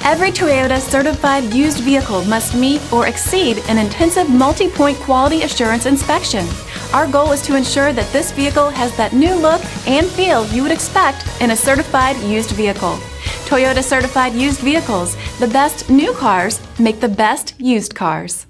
Every Toyota certified used vehicle must meet or exceed an intensive multi-point quality assurance inspection. Our goal is to ensure that this vehicle has that new look and feel you would expect in a certified used vehicle. Toyota certified used vehicles, the best new cars make the best used cars.